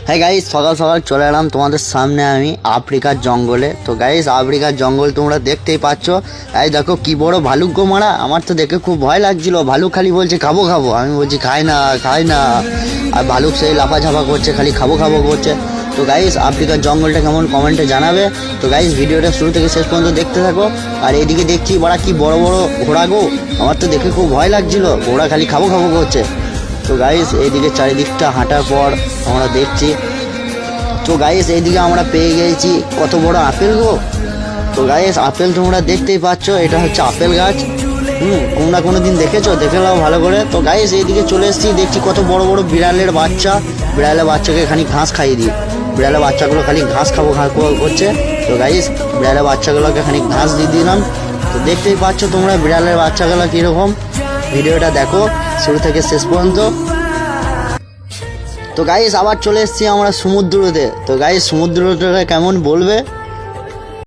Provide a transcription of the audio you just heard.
হ্যাঁ গাইস, সকাল সকাল চলে এলাম তোমাদের সামনে আমি আফ্রিকার জঙ্গলে। তো গাইস, আফ্রিকার জঙ্গল তোমরা দেখতেই পাচ্ছ। এই দেখো কি বড় ভালুক গো মারা, আমার তো দেখে খুব ভয় লাগছিল। ভালুক খালি বলছে খাবো খাবো, আমি বলছি খাই না খাই না, আর ভালুক সেই লাফাঝাপা করছে, খালি খাবো খাবো করছে। তো গাইস, আফ্রিকার জঙ্গলটা কেমন কমেন্টে জানাবে। তো গাইস, ভিডিওটা শুরু থেকে শেষ পর্যন্ত দেখতে থাকো। আর এইদিকে দেখছি বড়া কি বড় বড় ঘোড়া গো, আমার তো দেখে খুব ভয় লাগছিল, ঘোড়া খালি খাবো খাবো করছে। তো গাইস, এইদিকে চারিদিকটা হাঁটার পর আমরা দেখছি। তো গাইস, এইদিকে আমরা পেয়ে গেছি কত বড় আপেল গো। তো গাইস, আপেল তোমরা দেখতেই পাচ্ছ, এটা হচ্ছে আপেল গাছ। তোমরা কোনো দিন দেখেছো? দেখে নাও ভালো করে। তো গাইস, এইদিকে চলে এসেছি, দেখছি কত বড় বড় বিড়ালের বাচ্চা। বিড়ালের বাচ্চাকে খালি ঘাস খাইয়ে দিই, বিড়ালের বাচ্চাগুলো খালি ঘাস খাবো করছে। তো গাইস, বিড়ালের বাচ্চাগুলোকে খালি ঘাস দিয়ে দিলাম। তো দেখতেই পাচ্ছ তোমরা বিড়ালের বাচ্চাগুলো কীরকম। ভিডিওটা দেখো শুরু থেকে শেষ পর্যন্ত। তো গাইস, আবার চলে এসেছি আমরা সমুদ্রতে। তো গাইস, সমুদ্রটা কেমন বলবে।